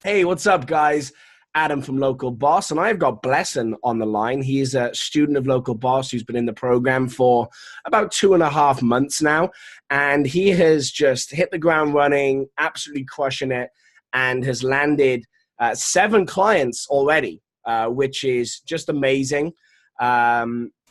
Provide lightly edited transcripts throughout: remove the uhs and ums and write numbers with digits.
Hey, what's up, guys? Adam from Local Boss, and I've got Blesson on the line. He is a student of Local Boss who's been in the program for about 2.5 months now, and he has just hit the ground running, absolutely crushing it, and has landed 7 clients already, which is just amazing.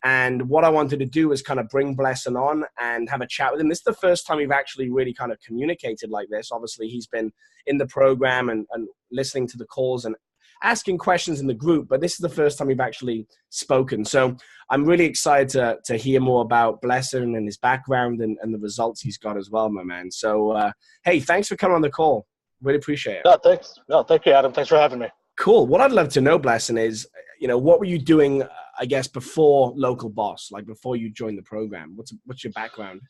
And what I wanted to do is kind of bring Blesson on and have a chat with him. This is the first time we've actually really kind of communicated like this. Obviously, he's been in the program and listening to the calls and asking questions in the group, but this is the first time we've actually spoken. So I'm really excited to hear more about Blesson and his background and the results he's got as well, my man. So, hey, thanks for coming on the call. Really appreciate it. No, thanks. No, thank you, Adam. Thanks for having me. Cool. What I'd love to know, Blesson, is, what were you doing, I guess, before Local Boss, like before you joined the program? What's your background?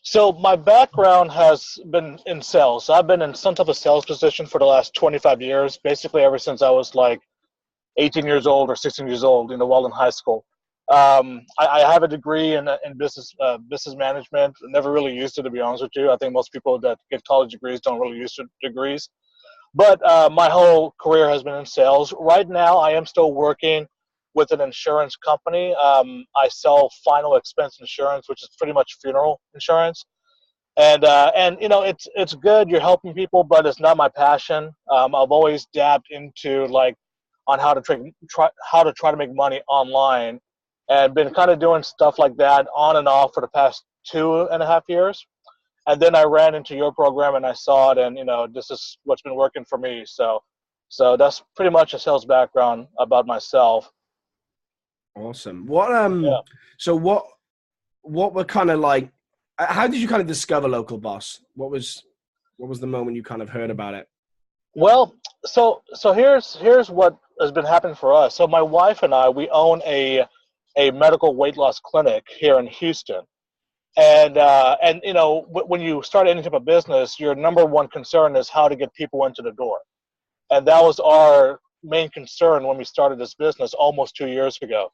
So my background has been in sales. I've been in some type of sales position for the last 25 years, basically ever since I was like 18 years old or 16 years old, while in high school. I have a degree in business management. Never really used it, to be honest with you. I think most people that get college degrees don't really use degrees. But my whole career has been in sales. Right now, I am still working with an insurance company. I sell final expense insurance, which is pretty much funeral insurance. And it's good. You're helping people, but it's not my passion. I've always dabbed into on how to try to make money online, and been kind of doing stuff like that on and off for the past 2.5 years. And then I ran into your program and I saw it, and this is what's been working for me. So that's pretty much a sales background about myself. Awesome. Yeah. So what were kind of like, how did you kind of discover Local Boss? What was the moment you kind of heard about it? Well, so here's what has been happening for us. So my wife and I, we own a medical weight loss clinic here in Houston. And when you start any type of business, your number one concern is how to get people into the door. And that was our main concern when we started this business almost 2 years ago.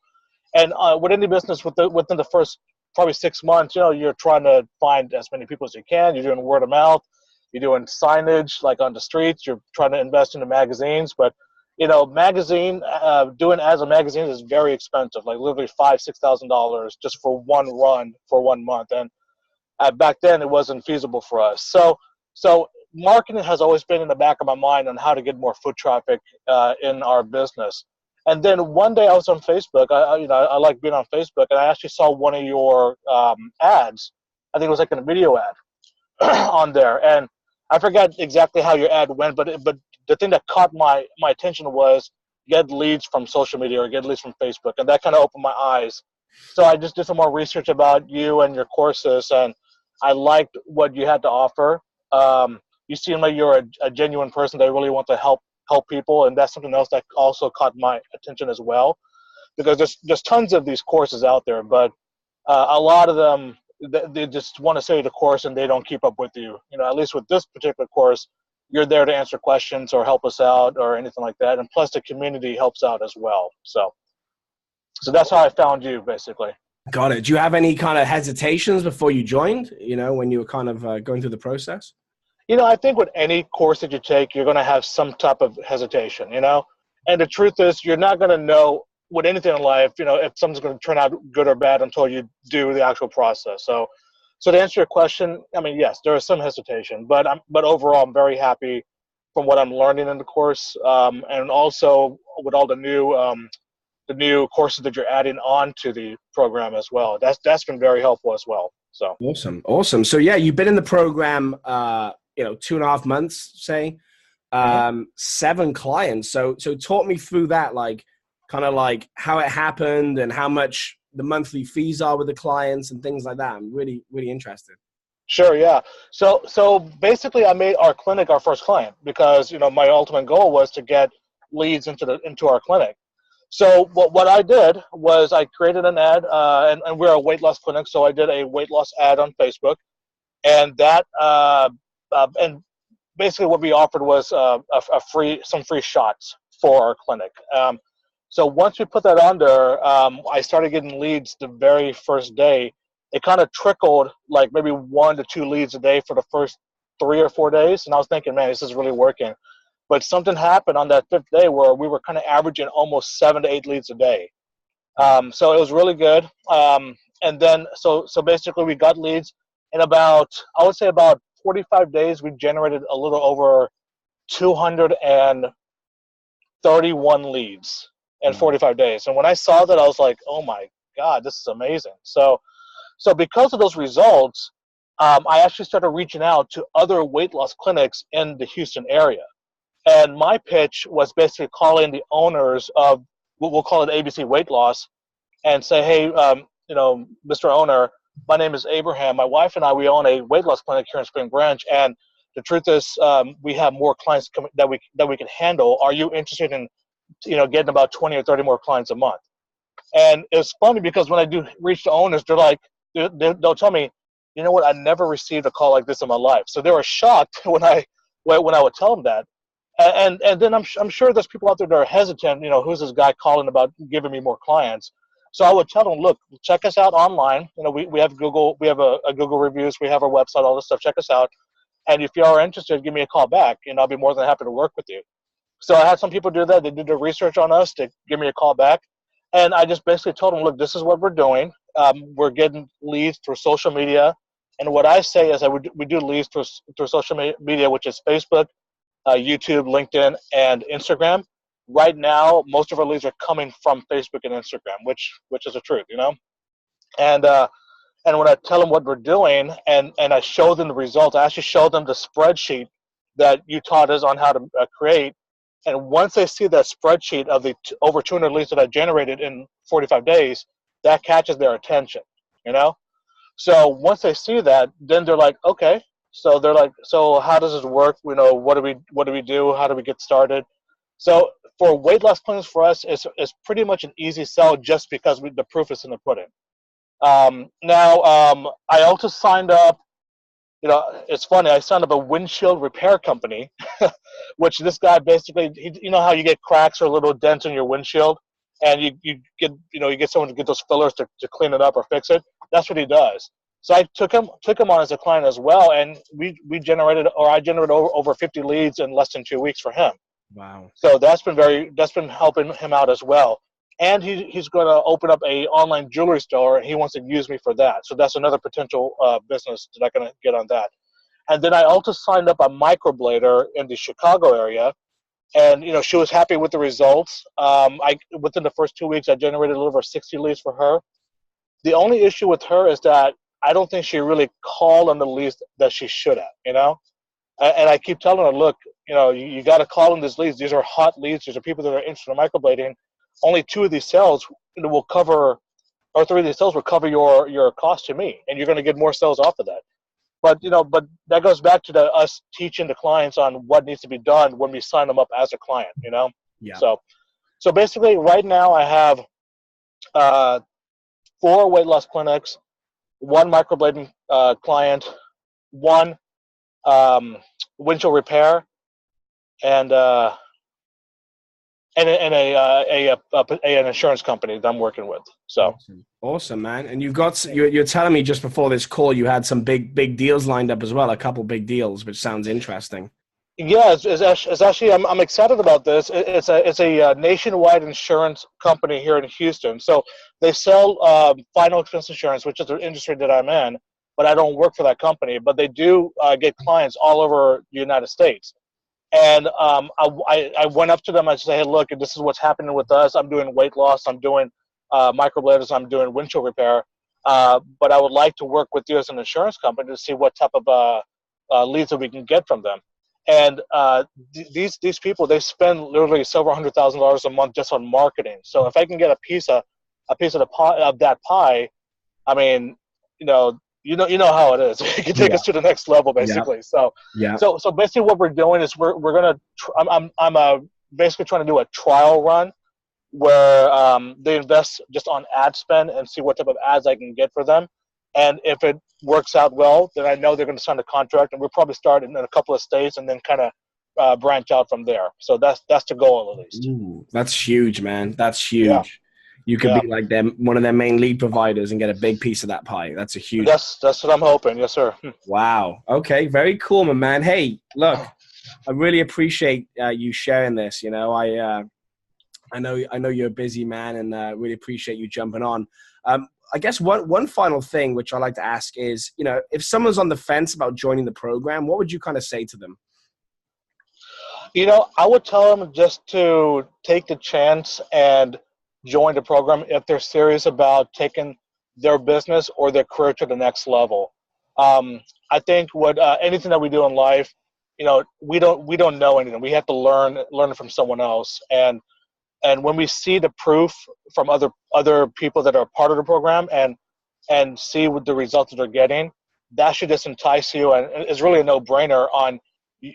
And with any business, within the first probably 6 months, you're trying to find as many people as you can. You're doing word of mouth. You're doing signage like on the streets. You're trying to invest into magazines. But, doing ads on magazines is very expensive, like literally $5,000-6,000 just for one run for 1 month. And back then, it wasn't feasible for us. So marketing has always been in the back of my mind on how to get more foot traffic in our business. And then one day I was on Facebook. I like being on Facebook, and I actually saw one of your ads. I think it was like a video ad on there, and I forgot exactly how your ad went, but the thing that caught my attention was get leads from social media or get leads from Facebook, and that kind of opened my eyes. So I just did some more research about you and your courses, and I liked what you had to offer. You seem like you're a genuine person that really wants to help people, and that's something else that also caught my attention as well, because there's tons of these courses out there, but a lot of them, they just want to sell you the course and they don't keep up with you. At least with this particular course, you're there to answer questions or help us out or anything like that, and plus the community helps out as well. So that's how I found you, basically. Got it. Do you have any kind of hesitations before you joined, when you were kind of going through the process? I think with any course that you take, you're going to have some type of hesitation, and the truth is you're not going to know with anything in life, if something's going to turn out good or bad until you do the actual process. So to answer your question, I mean, yes, there is some hesitation, but overall, I'm very happy from what I'm learning in the course, and also with all the new courses that you're adding on to the program as well. That's been very helpful as well. So awesome. So yeah, you've been in the program, 2.5 months, say, 7 clients. So talk me through that, like kind of like how it happened and how much the monthly fees are with the clients and things like that. I'm really, really interested. Sure, yeah. So basically, I made our clinic our first client because my ultimate goal was to get leads into our clinic. So what I did was I created an ad, and we're a weight loss clinic, so I did a weight loss ad on Facebook, and that and basically what we offered was some free shots for our clinic. So once we put that on there, I started getting leads the very first day. It kind of trickled like maybe 1 to 2 leads a day for the first 3 or 4 days, and I was thinking, man, this is really working. But something happened on that 5th day where we were kind of averaging almost 7 to 8 leads a day. So it was really good. And then, so basically we got leads in about, I would say about 45 days, we generated a little over 231 leads in 45 days. And when I saw that, I was like, oh my God, this is amazing. So because of those results, I actually started reaching out to other weight loss clinics in the Houston area. And my pitch was basically calling the owners of, we'll call it ABC Weight Loss, and say, hey, Mr. Owner, my name is Abraham. My wife and I, we own a weight loss clinic here in Spring Branch, and the truth is, we have more clients that we can handle. Are you interested in, getting about 20 or 30 more clients a month? And it's funny because when I do reach the owners, they're like, they'll tell me, you know what, I never received a call like this in my life. So they were shocked when I would tell them that. And then I'm sure there's people out there that are hesitant, who's this guy calling about giving me more clients? So I would tell them, look, check us out online. We have Google, we have a Google reviews, we have our website, all this stuff. Check us out. And if you are interested, give me a call back, and I'll be more than happy to work with you. So I had some people do that. They did their research on us to give me a call back. And I just basically told them, look, this is what we're doing. We're getting leads through social media. And what I say is we do leads through social media, which is Facebook, YouTube, LinkedIn, and Instagram. Right now, most of our leads are coming from Facebook and Instagram, which is the truth, And when I tell them what we're doing and I show them the results, I actually show them the spreadsheet that you taught us on how to create. And once they see that spreadsheet of the over 200 leads that I generated in 45 days, that catches their attention, So once they see that, then they're like, okay. So they're like, so how does this work? What do we do? How do we get started? So for weight loss clinics for us, it's pretty much an easy sell just because the proof is in the pudding. I also signed up, it's funny, I signed up a windshield repair company, which this guy basically, how you get cracks or little dents in your windshield, and you get someone to get those fillers to clean it up or fix it. That's what he does. So I took him on as a client as well, and I generated over 50 leads in less than 2 weeks for him. Wow. So that's been helping him out as well. And he's going to open up a online jewelry store, and he wants to use me for that. So that's another potential business that I'm going to get on that. And then I also signed up a microblader in the Chicago area, and she was happy with the results. Within the first 2 weeks, I generated a little over 60 leads for her. The only issue with her is that I don't think she really called on the leads that she should have. And I keep telling her, look, you got to call on these leads. These are hot leads. These are people that are interested in microblading. Only 2 of these sales will cover, or 3 of these sales will cover your cost to me, and you're going to get more sales off of that. But that goes back to us teaching the clients on what needs to be done when we sign them up as a client. Yeah. So basically, right now I have 4 weight loss clinics, 1 microblading client, 1 windshield repair, and an insurance company that I'm working with. So awesome, man. And you're telling me just before this call you had some big deals lined up as well, a couple big deals, which sounds interesting. Yeah, it's actually I'm excited about this. It's a nationwide insurance company here in Houston. So they sell final expense insurance, which is the industry that I'm in, but I don't work for that company. But they do get clients all over the United States. And I went up to them. I said, hey, look, this is what's happening with us. I'm doing weight loss. I'm doing microbladers. I'm doing windshield repair. But I would like to work with you as an insurance company to see what type of leads that we can get from them. And these people, they spend literally several $100,000 a month just on marketing. So if I can get a piece of the pie, of that pie, I mean, you know how it is. It can take us to the next level, basically. Yeah. So basically, what we're doing is we're gonna. I'm basically trying to do a trial run where they invest just on ad spend and see what type of ads I can get for them. And if it works out well, then I know they're going to sign a contract, and we'll probably start in a couple of states and then kind of branch out from there. So that's the goal, at least. Ooh, that's huge, man. That's huge. Yeah. You could be like one of their main lead providers and get a big piece of that pie. That's a huge. That's what I'm hoping. Yes, sir. Wow. Okay. Very cool, my man. Hey, look, I really appreciate you sharing this. You know, I know you're a busy man, and really appreciate you jumping on. I guess one final thing which I like to ask is, you know, if someone's on the fence about joining the program, what would you kind of say to them? You know, I would tell them just to take the chance and join the program if they're serious about taking their business or their career to the next level. I think what anything that we do in life, you know, we don't know anything. We have to learn it from someone else, and when we see the proof from other people that are part of the program and see what the results that they're getting, that should just entice you, and it's really a no-brainer on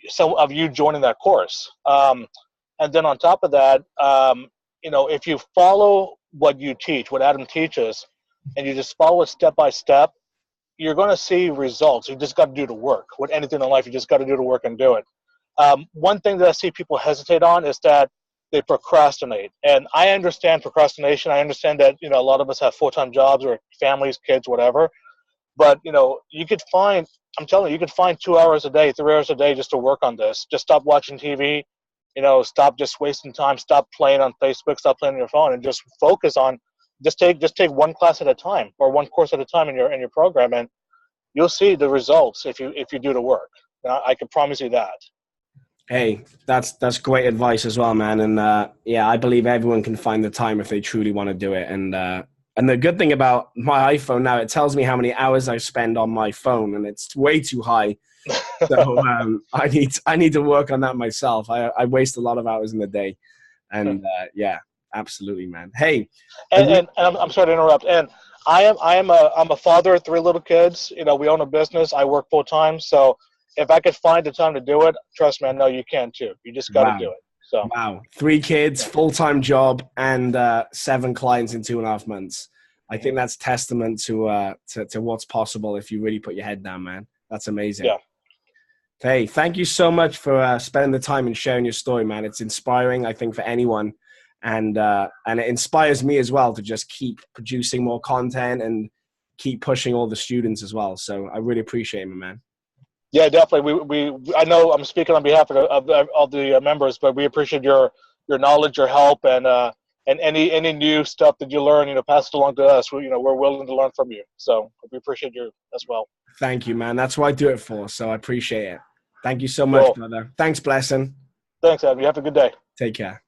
some of you joining that course. And then on top of that, you know, if you follow what you teach, what Adam teaches, and you just follow it step by step, you're going to see results. You just got to do the work. With anything in life, you just got to do the work and do it. One thing that I see people hesitate on is that they procrastinate. And I understand procrastination. I understand that, you know, a lot of us have full-time jobs or families, kids, whatever. But, you know, I'm telling you, you could find 2 hours a day, 3 hours a day just to work on this. Just stop watching TV, you know, stop just wasting time, stop playing on Facebook, stop playing on your phone, and just focus on, just take one class at a time or one course at a time in your program, and you'll see the results if you do the work. I can promise you that. Hey, that's great advice as well, man. And yeah, I believe everyone can find the time if they truly want to do it. And the good thing about my iPhone now, it tells me how many hours I spend on my phone, and it's way too high. So I need to work on that myself. I waste a lot of hours in the day, and yeah, absolutely, man. Hey, and I'm sorry to interrupt. And I'm a father of 3 little kids. You know, we own a business. I work full time, so if I could find the time to do it, trust me, I know you can too. You just got to do it. So wow, 3 kids, full-time job, and 7 clients in 2.5 months. I think that's testament to what's possible if you really put your head down, man. That's amazing. Yeah. Hey, thank you so much for spending the time and sharing your story, man. It's inspiring, I think, for anyone, and it inspires me as well to just keep producing more content and keep pushing all the students as well. So I really appreciate it, man. Yeah, definitely. I know I'm speaking on behalf of the members, but we appreciate your knowledge, your help, and any new stuff that you learn, you know, pass it along to us. We're willing to learn from you. So we appreciate you as well. Thank you, man. That's what I do it for. So I appreciate it. Thank you so much, Cool. brother. Thanks, Blesson. Thanks, Adam. You have a good day. Take care.